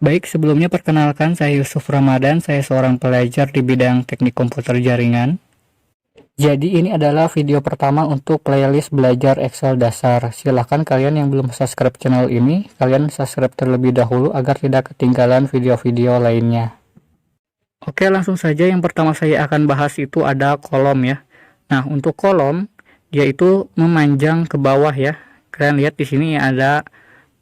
Baik, sebelumnya perkenalkan saya Yusuf Ramadan, saya seorang pelajar di bidang teknik komputer jaringan. Jadi ini adalah video pertama untuk playlist belajar Excel dasar. Silahkan kalian yang belum subscribe channel ini, kalian subscribe terlebih dahulu agar tidak ketinggalan video-video lainnya. Oke, langsung saja yang pertama saya akan bahas itu ada kolom ya. Nah, untuk kolom, dia itu memanjang ke bawah ya. Kalian lihat di sini ada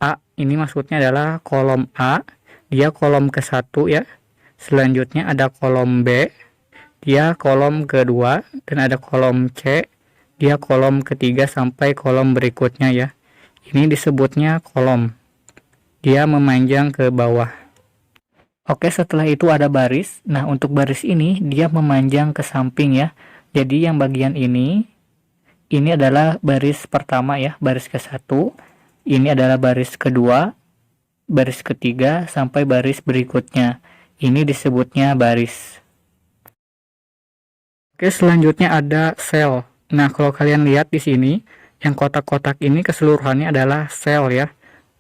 A, ini maksudnya adalah kolom A. Dia kolom ke-1 ya. Selanjutnya ada kolom B, dia kolom kedua, dan ada kolom C, dia kolom ketiga sampai kolom berikutnya ya. Ini disebutnya kolom. Dia memanjang ke bawah. Oke, setelah itu ada baris. Nah, untuk baris ini dia memanjang ke samping ya. Jadi yang bagian ini adalah baris pertama ya, baris ke-1. Ini adalah baris kedua, baris ketiga sampai baris berikutnya. Ini disebutnya baris. Oke, selanjutnya ada sel. Nah, kalau kalian lihat di sini, yang kotak-kotak ini keseluruhannya adalah sel ya.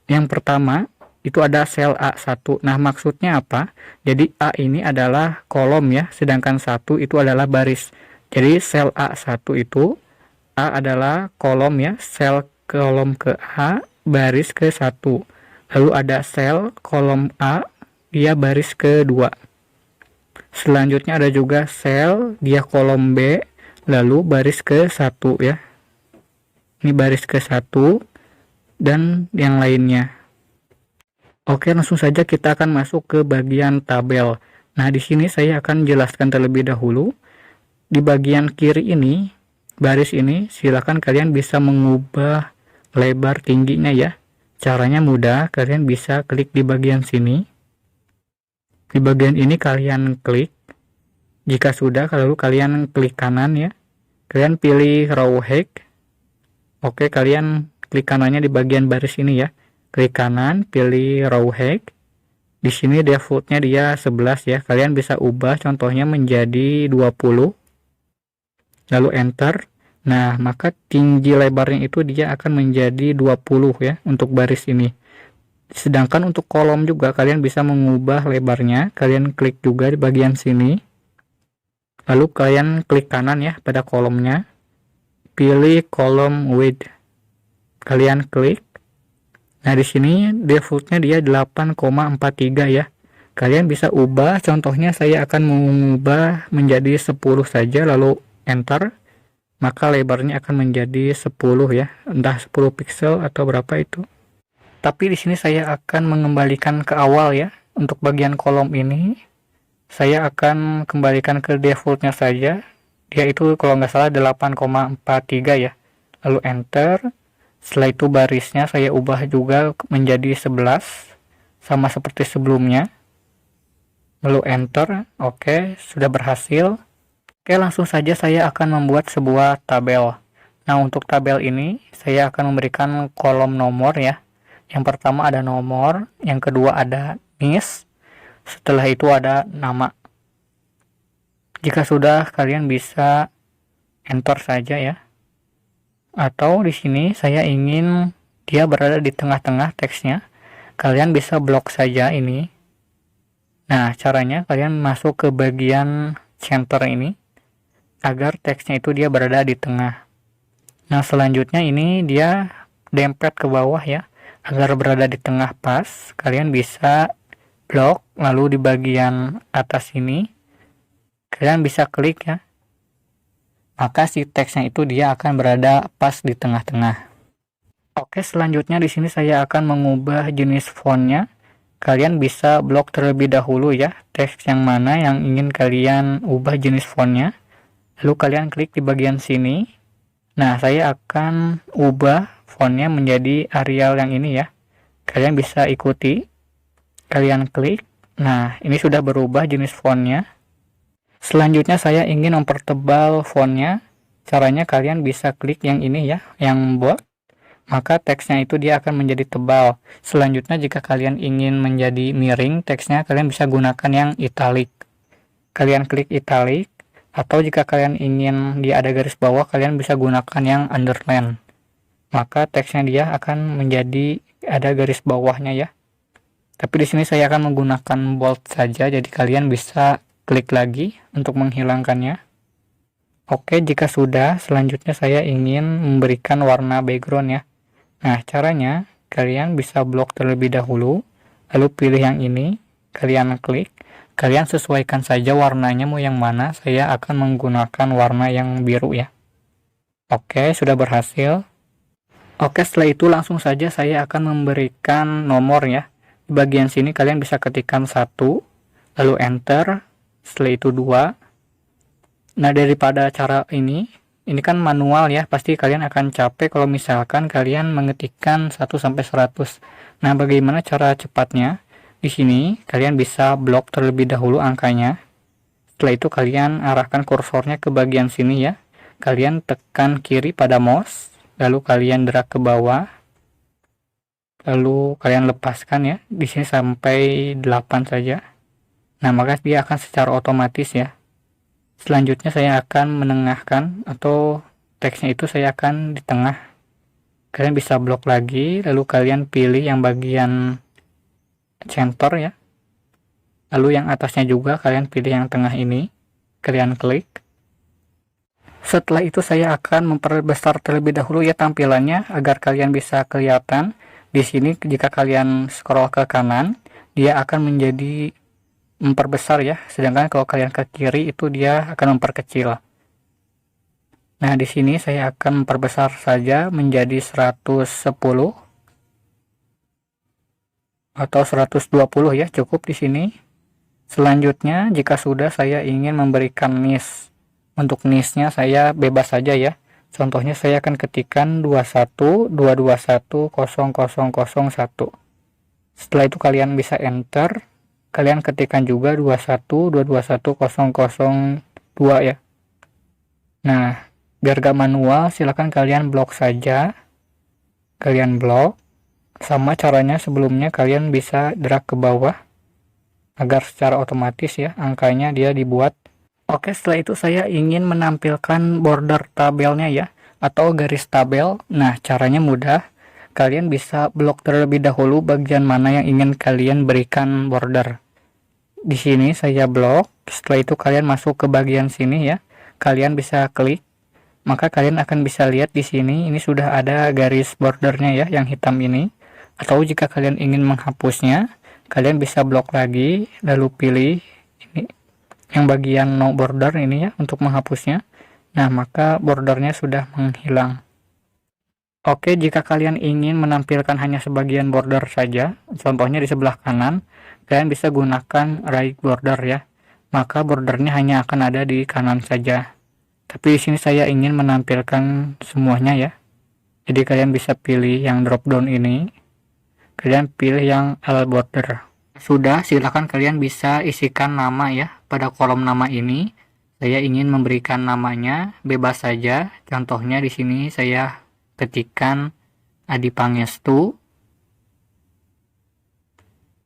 Yang pertama itu ada sel A1. Nah, maksudnya apa? Jadi A ini adalah kolom ya, sedangkan 1 itu adalah baris. Jadi sel A1 itu A adalah kolom ya, sel kolom ke A, baris ke 1. Lalu ada sel kolom A, dia baris kedua. Selanjutnya ada juga sel, dia kolom B, lalu baris ke 1 ya. Ini baris ke 1 dan yang lainnya. Oke, langsung saja kita akan masuk ke bagian tabel. Nah, di sini saya akan jelaskan terlebih dahulu. Di bagian kiri ini, baris ini, silakan kalian bisa mengubah lebar tingginya ya. Caranya mudah, kalian bisa klik di bagian sini. Di bagian ini kalian klik. Jika sudah, lalu kalian klik kanan ya. Kalian pilih row height. Oke, kalian klik kanannya di bagian baris ini ya. Klik kanan, pilih row height. Di sini defaultnya dia 11 ya. Kalian bisa ubah contohnya menjadi 20. Lalu enter. Nah, maka tinggi lebarnya itu dia akan menjadi 20 ya untuk baris ini. Sedangkan untuk kolom juga kalian bisa mengubah lebarnya. Kalian klik juga di bagian sini. Lalu kalian klik kanan ya pada kolomnya. Pilih kolom width. Kalian klik. Nah, di sini defaultnya dia 8,43 ya. Kalian bisa ubah, contohnya saya akan mengubah menjadi 10 saja lalu enter. Maka lebarnya akan menjadi 10 ya, entah 10 pixel atau berapa itu. Tapi di sini saya akan mengembalikan ke awal ya. Untuk bagian kolom ini saya akan kembalikan ke defaultnya saja. Dia itu kalau nggak salah 8,43 ya. Lalu enter. Setelah itu barisnya saya ubah juga menjadi 11 sama seperti sebelumnya. Lalu enter. Oke, sudah berhasil. Oke, langsung saja saya akan membuat sebuah tabel. Nah, untuk tabel ini saya akan memberikan kolom nomor ya. Yang pertama ada nomor, yang kedua ada NIS, setelah itu ada nama. Jika sudah, kalian bisa enter saja ya. Atau di sini saya ingin dia berada di tengah-tengah teksnya. Kalian bisa blok saja ini. Nah, caranya kalian masuk ke bagian center ini agar teksnya itu dia berada di tengah. Nah, selanjutnya ini dia dempet ke bawah ya. Agar berada di tengah pas, kalian bisa blok, lalu di bagian atas ini kalian bisa klik ya. Maka si teksnya itu dia akan berada pas di tengah-tengah. Oke, selanjutnya di sini saya akan mengubah jenis fontnya. Kalian bisa blok terlebih dahulu ya, teks yang mana yang ingin kalian ubah jenis fontnya. Lalu kalian klik di bagian sini. Nah, saya akan ubah fontnya menjadi Arial yang ini ya. Kalian bisa ikuti. Kalian klik. Nah, ini sudah berubah jenis fontnya. Selanjutnya saya ingin mempertebal fontnya. Caranya kalian bisa klik yang ini ya, yang bold. Maka teksnya itu dia akan menjadi tebal. Selanjutnya jika kalian ingin menjadi miring teksnya, kalian bisa gunakan yang italic. Kalian klik italic. Atau jika kalian ingin dia ada garis bawah, kalian bisa gunakan yang underline. Maka teksnya dia akan menjadi ada garis bawahnya ya. Tapi di sini saya akan menggunakan bold saja, jadi kalian bisa klik lagi untuk menghilangkannya. Oke, jika sudah, selanjutnya saya ingin memberikan warna background ya. Nah, caranya kalian bisa blok terlebih dahulu, lalu pilih yang ini, kalian klik, kalian sesuaikan saja warnanya mau yang mana. Saya akan menggunakan warna yang biru ya. Oke, sudah berhasil. Oke, setelah itu langsung saja saya akan memberikan nomor ya. Di bagian sini kalian bisa ketikkan 1, lalu enter, setelah itu 2. Nah, daripada cara ini kan manual ya, pasti kalian akan capek kalau misalkan kalian mengetikkan 1 sampai 100. Nah, bagaimana cara cepatnya? Di sini kalian bisa blok terlebih dahulu angkanya. Setelah itu kalian arahkan kursornya ke bagian sini ya. Kalian tekan kiri pada mouse, lalu kalian drag ke bawah. Lalu kalian lepaskan ya, di sini sampai 8 saja. Nah, maka dia akan secara otomatis ya. Selanjutnya saya akan menengahkan atau teksnya itu saya akan di tengah. Kalian bisa blok lagi, lalu kalian pilih yang bagian center ya. Lalu yang atasnya juga kalian pilih yang tengah ini. Kalian klik. Setelah itu saya akan memperbesar terlebih dahulu ya tampilannya agar kalian bisa kelihatan. Di sini jika kalian scroll ke kanan, dia akan menjadi memperbesar ya, sedangkan kalau kalian ke kiri itu dia akan memperkecil. Nah, di sini saya akan memperbesar saja menjadi 110 atau 120 ya, cukup di sini. Selanjutnya, jika sudah saya ingin memberikan nis. Untuk nisnya saya bebas saja ya. Contohnya saya akan ketikkan 21.221.0001. Setelah itu kalian bisa enter. Kalian ketikkan juga 21.221.002 ya. Nah, biar gak manual, silahkan kalian blok saja. Kalian blok. Sama caranya sebelumnya, kalian bisa drag ke bawah agar secara otomatis ya angkanya dia dibuat. Oke, setelah itu saya ingin menampilkan border tabelnya ya, atau garis tabel. Nah, caranya mudah. Kalian bisa blok terlebih dahulu bagian mana yang ingin kalian berikan border. Di sini saya blok. Setelah itu kalian masuk ke bagian sini ya. Kalian bisa klik. Maka kalian akan bisa lihat di sini ini sudah ada garis bordernya ya yang hitam ini. Atau jika kalian ingin menghapusnya, kalian bisa blok lagi lalu pilih ini yang bagian no border ini ya untuk menghapusnya. Nah, maka bordernya sudah menghilang. Oke, jika kalian ingin menampilkan hanya sebagian border saja, contohnya di sebelah kanan, kalian bisa gunakan right border ya. Maka bordernya hanya akan ada di kanan saja. Tapi di sini saya ingin menampilkan semuanya ya. Jadi kalian bisa pilih yang drop down ini. Kalian pilih yang all border. Sudah, silakan kalian bisa isikan nama ya pada kolom nama ini. Saya ingin memberikan namanya bebas saja. Contohnya di sini saya ketikkan Adi Pangestu.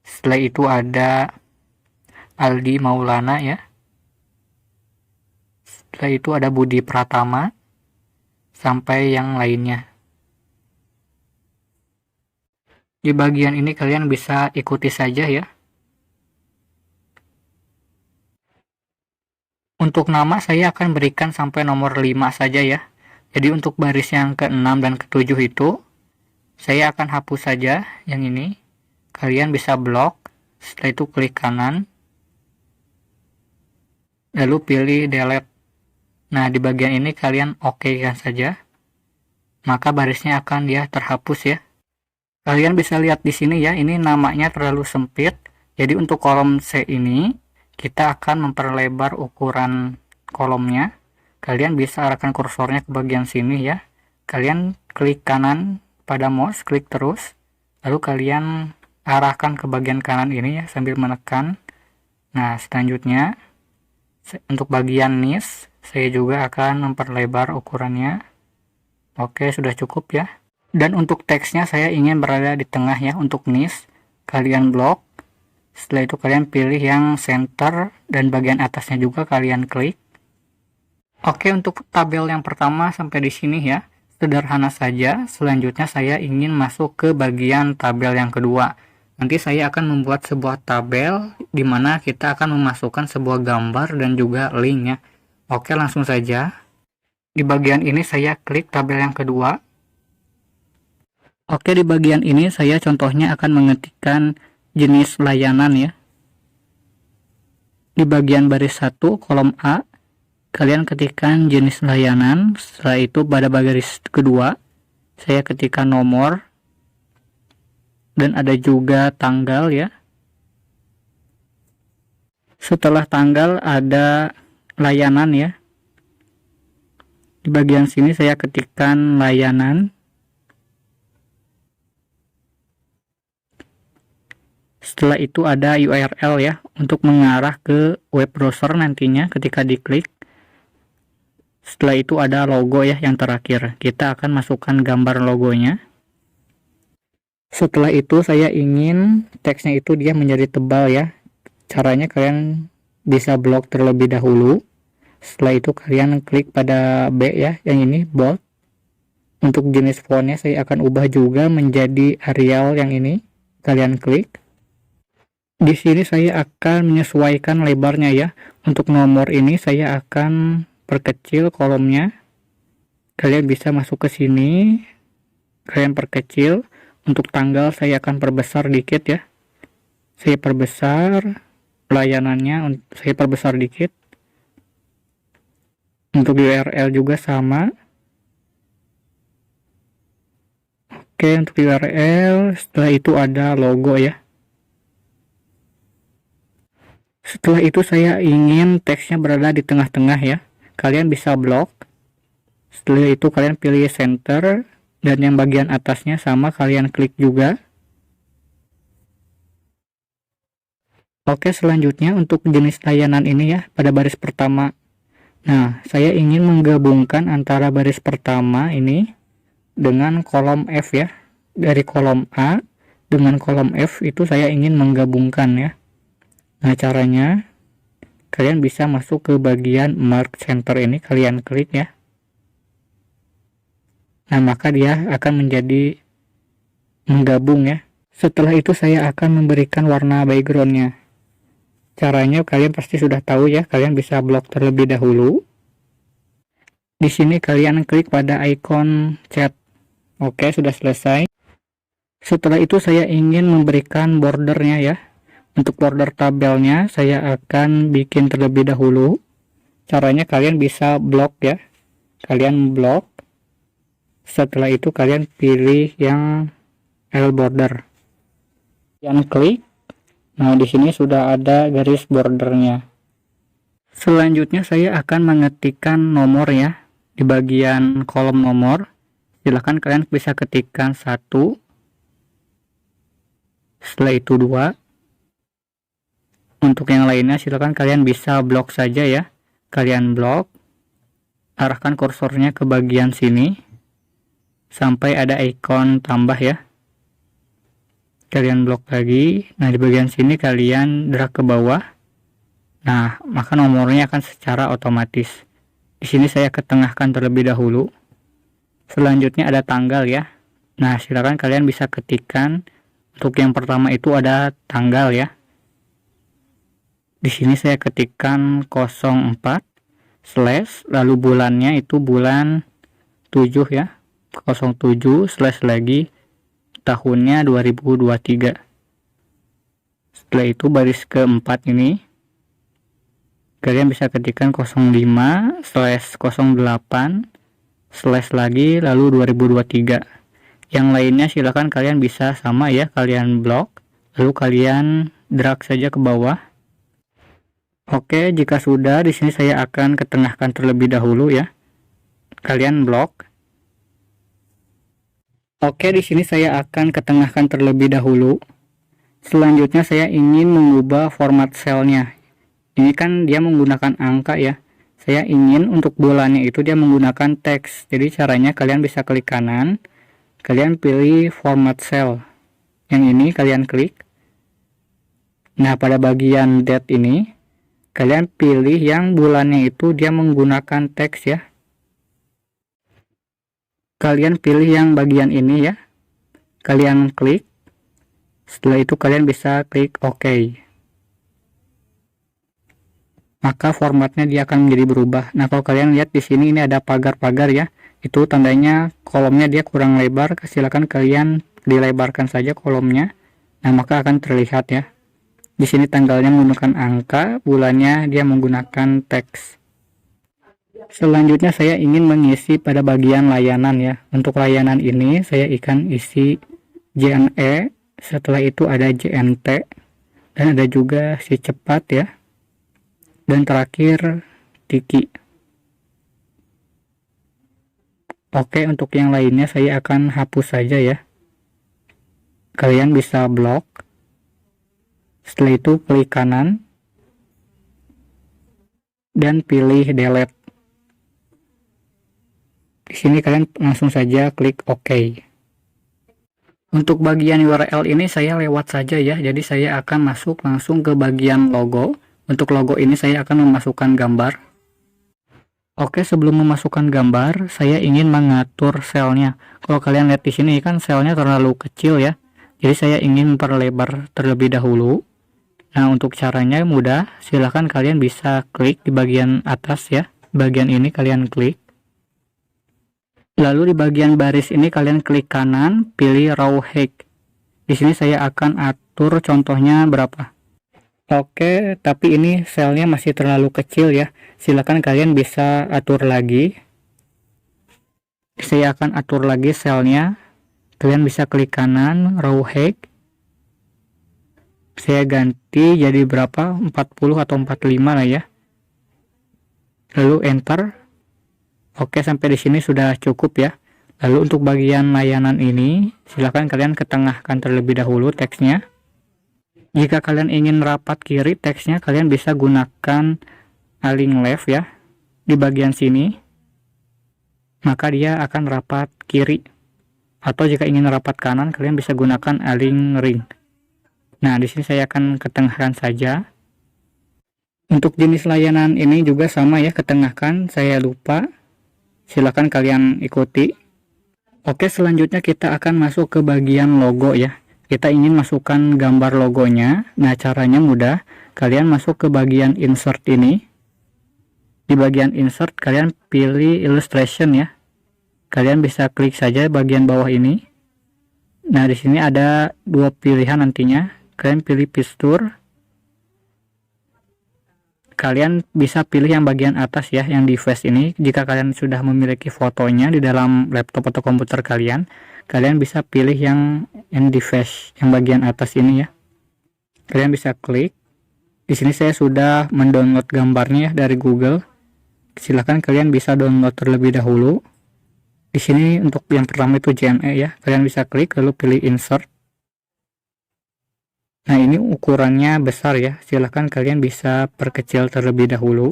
Setelah itu ada Aldi Maulana ya. Setelah itu ada Budi Pratama sampai yang lainnya. Di bagian ini kalian bisa ikuti saja ya. Untuk nama saya akan berikan sampai nomor 5 saja ya. Jadi untuk baris yang ke-6 dan ke-7 itu, saya akan hapus saja yang ini. Kalian bisa blok, setelah itu klik kanan, lalu pilih delete. Nah, di bagian ini kalian oke-kan saja. Maka barisnya akan dia terhapus ya. Kalian bisa lihat di sini ya, ini namanya terlalu sempit. Jadi untuk kolom C ini, kita akan memperlebar ukuran kolomnya. Kalian bisa arahkan kursornya ke bagian sini ya. Kalian klik kanan pada mouse, klik terus. Lalu kalian arahkan ke bagian kanan ini ya sambil menekan. Nah, selanjutnya untuk bagian nis, saya juga akan memperlebar ukurannya. Oke, sudah cukup ya. Dan untuk teksnya saya ingin berada di tengah ya untuk nis. Kalian blok. Setelah itu kalian pilih yang center dan bagian atasnya juga kalian klik. Oke, untuk tabel yang pertama sampai di sini ya, sederhana saja. Selanjutnya saya ingin masuk ke bagian tabel yang kedua. Nanti saya akan membuat sebuah tabel di mana kita akan memasukkan sebuah gambar dan juga link ya. Oke, langsung saja. Di bagian ini saya klik tabel yang kedua. Oke, di bagian ini saya contohnya akan mengetikkan jenis layanan ya. Di bagian baris 1 kolom A, kalian ketikkan jenis layanan. Setelah itu pada baris kedua, saya ketikkan nomor. Dan ada juga tanggal ya. Setelah tanggal ada layanan ya. Di bagian sini saya ketikkan layanan. Setelah itu ada URL ya, untuk mengarah ke web browser nantinya ketika diklik. Setelah itu ada logo ya yang terakhir. Kita akan masukkan gambar logonya. Setelah itu saya ingin teksnya itu dia menjadi tebal ya. Caranya kalian bisa blok terlebih dahulu. Setelah itu kalian klik pada B ya, yang ini bold. Untuk jenis fontnya saya akan ubah juga menjadi Arial yang ini. Kalian klik. Di sini saya akan menyesuaikan lebarnya ya. Untuk nomor ini saya akan perkecil kolomnya. Kalian bisa masuk ke sini. Kalian perkecil. Untuk tanggal saya akan perbesar dikit ya. Saya perbesar. Layanannya saya perbesar dikit. Untuk URL juga sama. Oke, untuk URL. Setelah itu ada logo ya. Setelah itu saya ingin teksnya berada di tengah-tengah ya. Kalian bisa blok. Setelah itu kalian pilih center. Dan yang bagian atasnya sama kalian klik juga. Oke, selanjutnya untuk jenis layanan ini ya. Pada baris pertama. Nah, saya ingin menggabungkan antara baris pertama ini. Dengan kolom F ya. Dari kolom A dengan kolom F itu saya ingin menggabungkan ya. Nah, caranya kalian bisa masuk ke bagian mark center ini, kalian klik ya. Nah, maka dia akan menjadi menggabung ya. Setelah itu saya akan memberikan warna backgroundnya. Caranya kalian pasti sudah tahu ya, kalian bisa blok terlebih dahulu. Di sini kalian klik pada icon chat. Oke, sudah selesai. Setelah itu saya ingin memberikan bordernya ya. Untuk border tabelnya saya akan bikin terlebih dahulu. Caranya kalian bisa blok ya. Kalian blok. Setelah itu kalian pilih yang L border. Kalian klik. Nah, di sini sudah ada garis bordernya. Selanjutnya saya akan mengetikkan nomor ya. Di bagian kolom nomor. Silahkan kalian bisa ketikkan 1. Setelah itu 2. Untuk yang lainnya silakan kalian bisa blok saja ya. Kalian blok. Arahkan kursornya ke bagian sini. Sampai ada ikon tambah ya. Kalian blok lagi. Nah, di bagian sini kalian drag ke bawah. Nah, maka nomornya akan secara otomatis. Di sini saya ketengahkan terlebih dahulu. Selanjutnya ada tanggal ya. Nah, silakan kalian bisa ketikkan. Untuk yang pertama itu ada tanggal ya. Di sini saya ketikkan 04 slash lalu bulannya itu bulan 7 ya. 07 slash lagi tahunnya 2023. Setelah itu baris keempat ini kalian bisa ketikkan 05 slash 08 slash lagi lalu 2023. Yang lainnya silakan kalian bisa sama ya, kalian blok lalu kalian drag saja ke bawah. Oke, jika sudah, di sini saya akan ketengahkan terlebih dahulu ya. Kalian blok. Oke, di sini saya akan ketengahkan terlebih dahulu. Selanjutnya saya ingin mengubah format selnya. Ini kan dia menggunakan angka ya. Saya ingin untuk bulannya itu dia menggunakan teks. Jadi caranya kalian bisa klik kanan. Kalian pilih format cell. Yang ini kalian klik. Nah, pada bagian date ini kalian pilih yang bulannya itu dia menggunakan teks ya. Kalian pilih yang bagian ini ya. Kalian klik. Setelah itu kalian bisa klik OK. Maka formatnya dia akan menjadi berubah. Nah, kalau kalian lihat di sini ini ada pagar-pagar ya. Itu tandanya kolomnya dia kurang lebar. Silakan kalian dilebarkan saja kolomnya. Nah, maka akan terlihat ya. Di sini tanggalnya menggunakan angka, bulannya dia menggunakan teks. Selanjutnya saya ingin mengisi pada bagian layanan ya. Untuk layanan ini saya akan isi JNE, setelah itu ada JNT, dan ada juga si cepat ya. Dan terakhir Tiki. Oke, untuk yang lainnya saya akan hapus saja ya. Kalian bisa blok. Setelah itu klik kanan dan pilih delete. Di sini kalian langsung saja klik OK. Untuk bagian URL ini saya lewat saja ya. Jadi saya akan masuk langsung ke bagian logo. Untuk logo ini saya akan memasukkan gambar. Oke, sebelum memasukkan gambar, saya ingin mengatur selnya. Kalau kalian lihat di sini kan selnya terlalu kecil ya. Jadi saya ingin memperlebar terlebih dahulu. Nah, untuk caranya mudah. Silahkan kalian bisa klik di bagian atas ya. Bagian ini kalian klik. Lalu di bagian baris ini kalian klik kanan, pilih raw height. Di sini saya akan atur contohnya berapa. Oke, tapi ini selnya masih terlalu kecil ya. Silakan kalian bisa atur lagi. Saya akan atur lagi selnya. Kalian bisa klik kanan, raw height. Saya ganti jadi berapa? 40 atau 45 lah ya. Lalu enter. Oke, sampai di sini sudah cukup ya. Lalu untuk bagian layanan ini, silakan kalian ketengahkan terlebih dahulu teksnya. Jika kalian ingin rapat kiri teksnya, kalian bisa gunakan align left ya. Di bagian sini, maka dia akan rapat kiri. Atau jika ingin rapat kanan, kalian bisa gunakan align ring. Nah, di sini saya akan ketengahkan saja. Untuk jenis layanan ini juga sama ya, ketengahkan. Saya lupa. Silakan kalian ikuti. Oke, selanjutnya kita akan masuk ke bagian logo ya. Kita ingin masukkan gambar logonya. Nah, caranya mudah. Kalian masuk ke bagian insert ini. Di bagian insert kalian pilih illustration ya. Kalian bisa klik saja bagian bawah ini. Nah, di sini ada dua pilihan nantinya. Kalian pilih picture. Kalian bisa pilih yang bagian atas ya, yang device ini. Jika kalian sudah memiliki fotonya di dalam laptop atau komputer kalian, kalian bisa pilih yang device, yang bagian atas ini ya. Kalian bisa klik. Di sini saya sudah mendownload gambarnya ya dari Google. Silahkan kalian bisa download terlebih dahulu. Di sini untuk yang pertama itu JNE ya. Kalian bisa klik lalu pilih insert. Nah, ini ukurannya besar ya. Silahkan kalian bisa perkecil terlebih dahulu.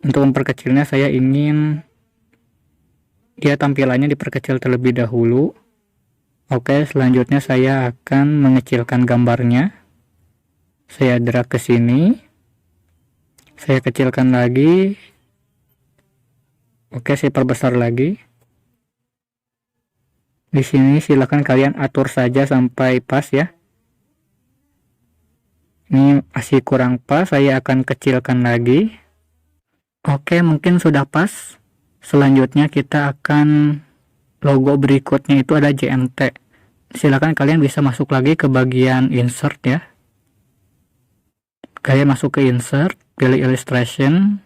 Untuk memperkecilnya saya ingin dia tampilannya diperkecil terlebih dahulu. Oke, selanjutnya saya akan mengecilkan gambarnya. Saya drag ke sini. Saya kecilkan lagi. Oke, saya perbesar lagi. Di sini silakan kalian atur saja sampai pas ya. Ini masih kurang pas, saya akan kecilkan lagi. Oke, mungkin sudah pas. Selanjutnya kita akan logo berikutnya itu ada JNT. Silakan kalian bisa masuk lagi ke bagian insert ya. Kalian masuk ke insert, pilih illustration,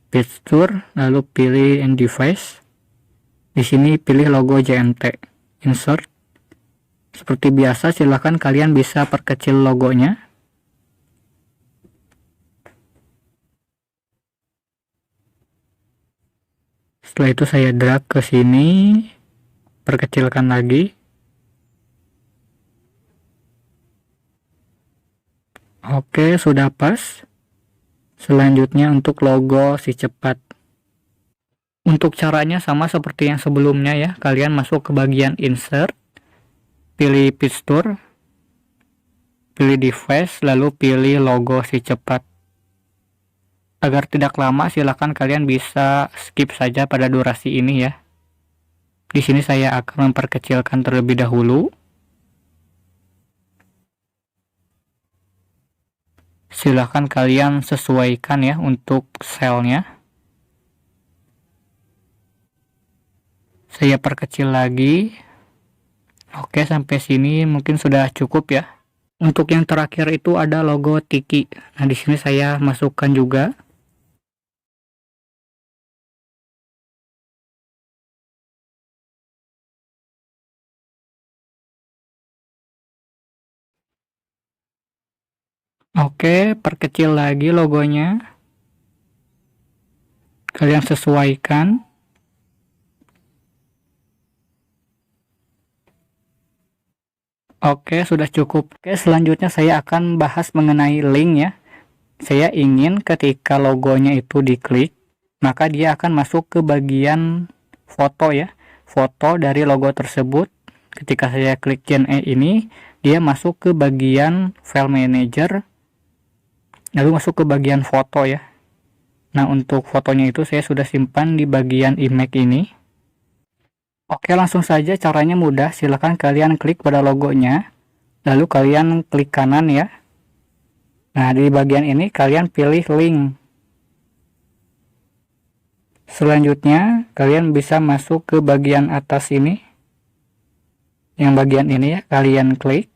picture, lalu pilih in device. Di sini pilih logo JNT, insert. Seperti biasa, silakan kalian bisa perkecil logonya. Setelah itu saya drag ke sini, perkecilkan lagi. Oke, sudah pas. Selanjutnya untuk logo si cepat. Untuk caranya sama seperti yang sebelumnya ya. Kalian masuk ke bagian insert, pilih picture, pilih device, lalu pilih logo si cepat. Agar tidak lama, silahkan kalian bisa skip saja pada durasi ini ya. Di sini saya akan memperkecilkan terlebih dahulu. Silahkan kalian sesuaikan ya untuk selnya. Saya perkecil lagi. Oke, sampai sini mungkin sudah cukup ya. Untuk yang terakhir itu ada logo Tiki. Nah, di sini saya masukkan juga. Oke, perkecil lagi logonya. Kalian sesuaikan. Oke, sudah cukup. Oke, selanjutnya saya akan bahas mengenai link ya. Saya ingin ketika logonya itu diklik, maka dia akan masuk ke bagian foto ya. Foto dari logo tersebut. Ketika saya klik Gen E ini, dia masuk ke bagian File Manager, lalu masuk ke bagian foto ya. Nah, untuk fotonya itu saya sudah simpan di bagian image ini. Oke, langsung saja, caranya mudah. Silahkan kalian klik pada logonya, lalu kalian klik kanan ya. Nah, di bagian ini kalian pilih link. Selanjutnya, kalian bisa masuk ke bagian atas ini. Yang bagian ini ya, kalian klik.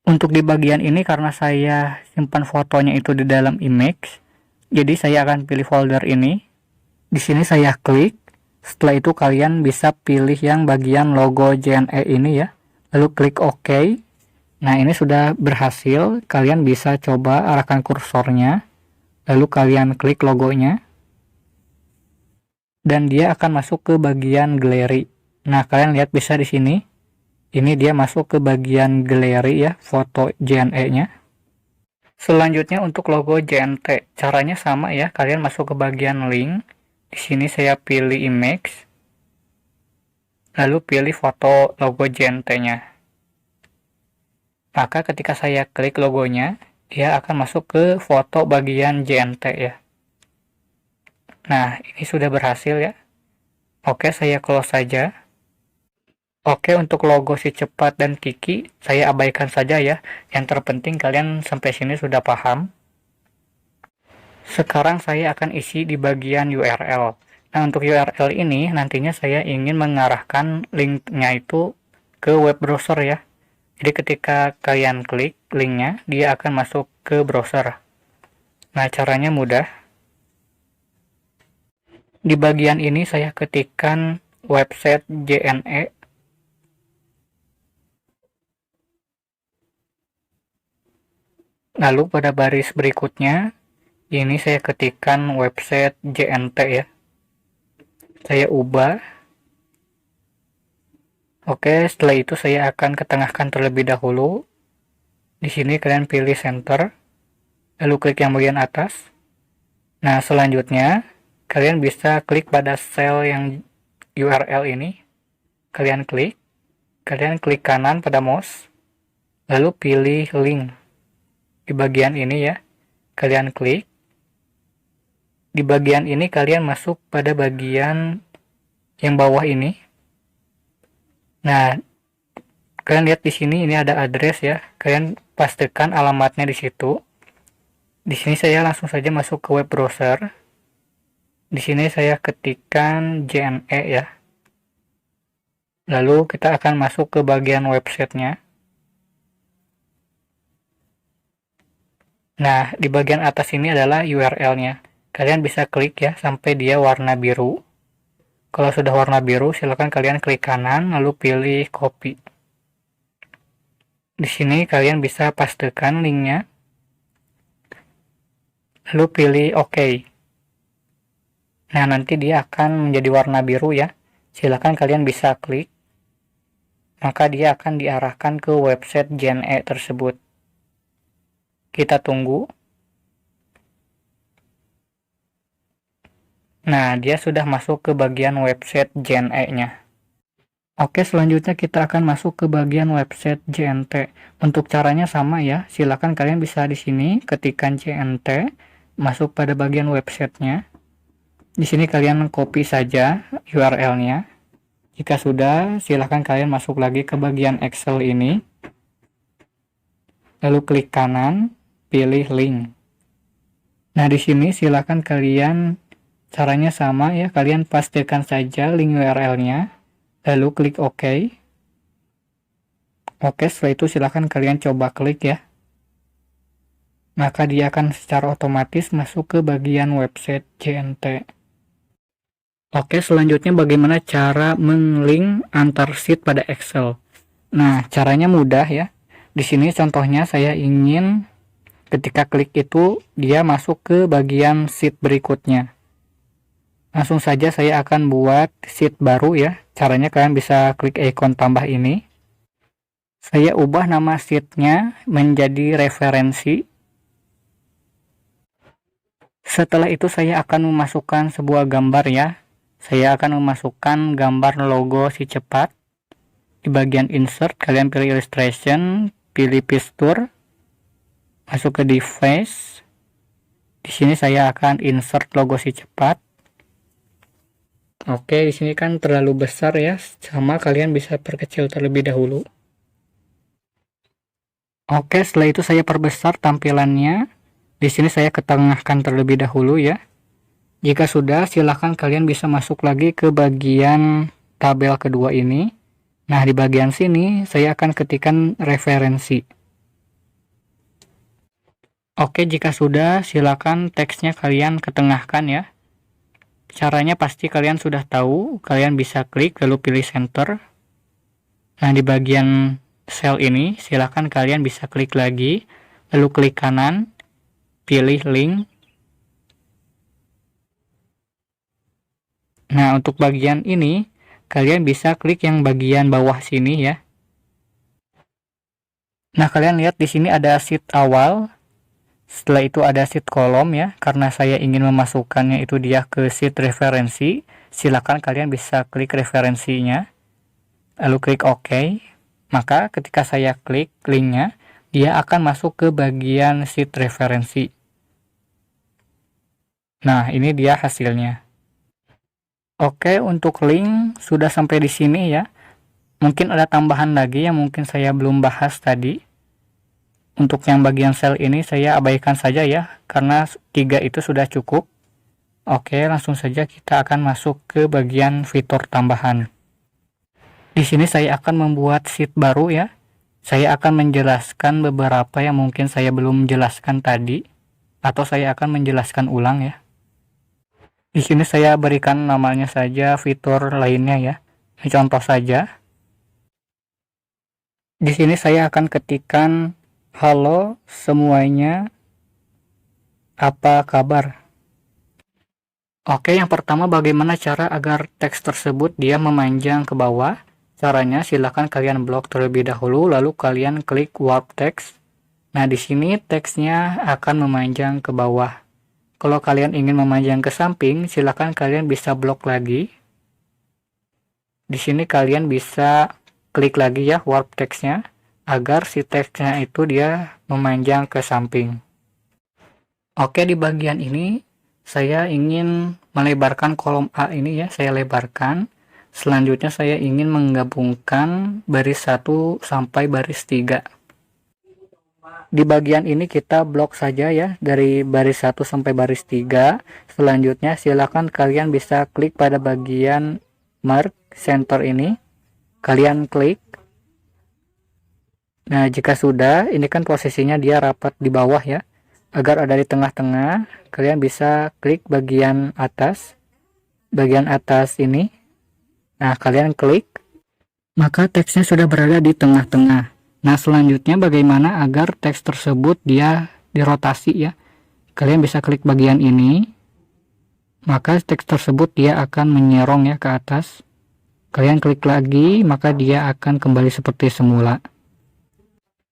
Untuk di bagian ini karena saya simpan fotonya itu di dalam image, jadi saya akan pilih folder ini. Di sini saya klik. Setelah itu kalian bisa pilih yang bagian logo JNE ini ya. Lalu klik OK. Nah, ini sudah berhasil. Kalian bisa coba arahkan kursornya. Lalu kalian klik logonya. Dan dia akan masuk ke bagian galeri. Nah, kalian lihat bisa di sini. Ini dia masuk ke bagian galeri ya, foto JNE-nya. Selanjutnya untuk logo JNT. Caranya sama ya. Kalian masuk ke bagian link. Di sini saya pilih image, lalu pilih foto logo JNT-nya. Maka ketika saya klik logonya, dia akan masuk ke foto bagian JNT ya. Nah, ini sudah berhasil ya. Oke, saya close saja. Oke, untuk logo si cepat dan Kiki, saya abaikan saja ya. Yang terpenting kalian sampai sini sudah paham. Sekarang saya akan isi di bagian URL. Nah, untuk URL ini nantinya saya ingin mengarahkan linknya itu ke web browser ya. Jadi ketika kalian klik linknya, dia akan masuk ke browser. Nah, caranya mudah. Di bagian ini saya ketikkan website JNE. Lalu pada baris berikutnya, ini saya ketikkan website JNT ya. Saya ubah. Oke, setelah itu saya akan ketengahkan terlebih dahulu. Di sini kalian pilih center, lalu klik yang bagian atas. Nah, selanjutnya kalian bisa klik pada sel yang URL ini. Kalian klik kanan pada mouse, lalu pilih link. Di bagian ini ya, kalian klik. Di bagian ini kalian masuk pada bagian yang bawah ini. Nah, kalian lihat di sini ini ada address ya. Kalian pastikan alamatnya di situ. Di sini saya langsung saja masuk ke web browser. Di sini saya ketikkan JNE ya. Lalu kita akan masuk ke bagian websitenya. Nah, di bagian atas ini adalah URL-nya. Kalian bisa klik ya sampai dia warna biru. Kalau sudah warna biru, silakan kalian klik kanan lalu pilih copy. Di sini kalian bisa pastekan linknya. Lalu pilih OK. Nah, nanti dia akan menjadi warna biru ya. Silakan kalian bisa klik. Maka dia akan diarahkan ke website JNE tersebut. Kita tunggu. Nah, dia sudah masuk ke bagian website JNE-nya. Oke, selanjutnya kita akan masuk ke bagian website JNT. Untuk caranya sama ya. Silakan kalian bisa di sini ketikkan JNT, masuk pada bagian websitenya. Di sini kalian copy saja URL-nya. Jika sudah, silakan kalian masuk lagi ke bagian Excel ini. Lalu klik kanan, pilih link. Nah, di sini silakan kalian, caranya sama ya, kalian pastikan saja link URL-nya, lalu klik OK. Oke, setelah itu silakan kalian coba klik ya. Maka dia akan secara otomatis masuk ke bagian website JNT. Oke, selanjutnya bagaimana cara menglink antar sheet pada Excel. Nah, caranya mudah ya. Di sini contohnya saya ingin ketika klik itu dia masuk ke bagian sheet berikutnya. Langsung saja saya akan buat sheet baru ya. Caranya kalian bisa klik ikon tambah ini. Saya ubah nama sheetnya menjadi referensi. Setelah itu saya akan memasukkan sebuah gambar ya. Saya akan memasukkan gambar logo si cepat. Di bagian insert kalian pilih illustration, pilih picture, masuk ke device. Di sini saya akan insert logo si cepat. Oke, di sini kan terlalu besar ya. Sama kalian bisa perkecil terlebih dahulu. Oke, setelah itu saya perbesar tampilannya. Di sini saya ketengahkan terlebih dahulu ya. Jika sudah, silahkan kalian bisa masuk lagi ke bagian tabel kedua ini. Nah, di bagian sini saya akan ketikkan referensi. Oke, jika sudah, silakan teksnya kalian ketengahkan ya. Caranya pasti kalian sudah tahu. Kalian bisa klik lalu pilih center. Nah, di bagian sel ini silakan kalian bisa klik lagi, lalu klik kanan, pilih link. Nah, untuk bagian ini, kalian bisa klik yang bagian bawah sini ya. Nah, kalian lihat di sini ada sheet awal. Setelah itu ada sheet kolom ya. Karena saya ingin memasukkannya itu dia ke sheet referensi, silakan kalian bisa klik referensinya. Lalu klik OK. Maka ketika saya klik linknya, dia akan masuk ke bagian sheet referensi. Nah, ini dia hasilnya. Oke, untuk link sudah sampai di sini ya. Mungkin ada tambahan lagi yang mungkin saya belum bahas tadi. Untuk yang bagian sel ini saya abaikan saja ya, karena 3 itu sudah cukup. Oke, langsung saja kita akan masuk ke bagian fitur tambahan. Di sini saya akan membuat sheet baru ya. Saya akan menjelaskan beberapa yang mungkin saya belum jelaskan tadi, atau saya akan menjelaskan ulang ya. Di sini saya berikan namanya saja fitur lainnya ya. Ini contoh saja. Di sini saya akan ketikkan halo semuanya, apa kabar? Oke, yang pertama bagaimana cara agar teks tersebut dia memanjang ke bawah? Caranya silakan kalian blok terlebih dahulu lalu kalian klik warp text. Nah, di sini teksnya akan memanjang ke bawah. Kalau kalian ingin memanjang ke samping, silakan kalian bisa blok lagi. Di sini kalian bisa klik lagi ya warp text-nya agar si teksnya itu dia memanjang ke samping. Oke, di bagian ini saya ingin melebarkan kolom A ini ya, saya lebarkan. Selanjutnya saya ingin menggabungkan baris 1 sampai baris 3. Di bagian ini kita blok saja ya, dari baris 1 sampai baris 3. Selanjutnya silakan kalian bisa klik pada bagian mark center ini. Kalian klik. Nah, jika sudah, ini kan posisinya dia rapat di bawah ya. Agar ada di tengah-tengah, kalian bisa klik bagian atas. Bagian atas ini. Nah, kalian klik. Maka teksnya sudah berada di tengah-tengah. Nah, selanjutnya bagaimana agar teks tersebut dia dirotasi ya. Kalian bisa klik bagian ini. Maka teks tersebut dia akan menyerong ya ke atas. Kalian klik lagi, maka dia akan kembali seperti semula.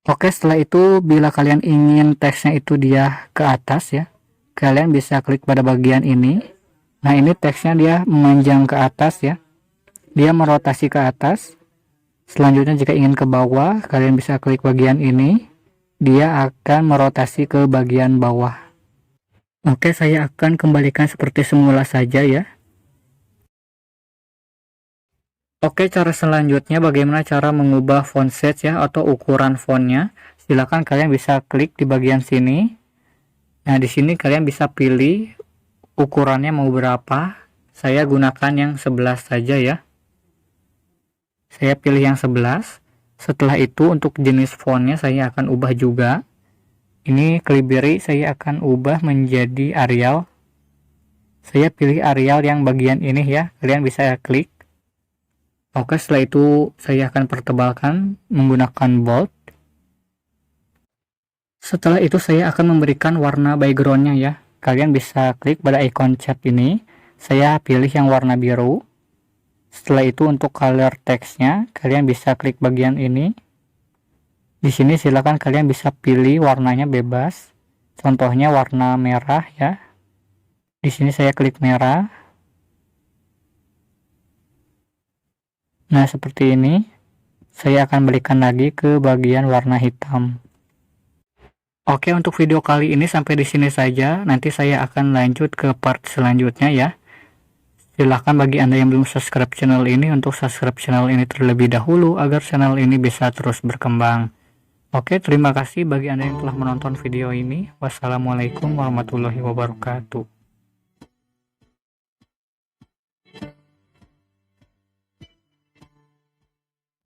Oke, setelah itu bila kalian ingin teksnya itu dia ke atas ya. Kalian bisa klik pada bagian ini. Nah, ini teksnya dia memanjang ke atas ya. Dia merotasi ke atas. Selanjutnya jika ingin ke bawah, kalian bisa klik bagian ini. Dia akan merotasi ke bagian bawah. Oke, saya akan kembalikan seperti semula saja ya. Oke, cara selanjutnya bagaimana cara mengubah font size ya atau ukuran fontnya. Silakan kalian bisa klik di bagian sini. Nah, di sini kalian bisa pilih ukurannya mau berapa. Saya gunakan yang 11 saja ya. Saya pilih yang 11. Setelah itu untuk jenis fontnya saya akan ubah juga. Ini Calibri saya akan ubah menjadi Arial. Saya pilih Arial yang bagian ini ya. Kalian bisa klik. Oke, setelah itu saya akan pertebalkan menggunakan bold. Setelah itu saya akan memberikan warna backgroundnya ya. Kalian bisa klik pada icon chat ini. Saya pilih yang warna biru. Setelah itu untuk color teksnya, kalian bisa klik bagian ini. Di sini silakan kalian bisa pilih warnanya bebas. Contohnya warna merah ya. Di sini saya klik merah. Nah, seperti ini. Saya akan berikan lagi ke bagian warna hitam. Oke, untuk video kali ini sampai di sini saja. Nanti saya akan lanjut ke part selanjutnya ya. Silahkan bagi Anda yang belum subscribe channel ini untuk subscribe channel ini terlebih dahulu agar channel ini bisa terus berkembang. Oke, terima kasih bagi Anda yang telah menonton video ini. Wassalamualaikum warahmatullahi wabarakatuh.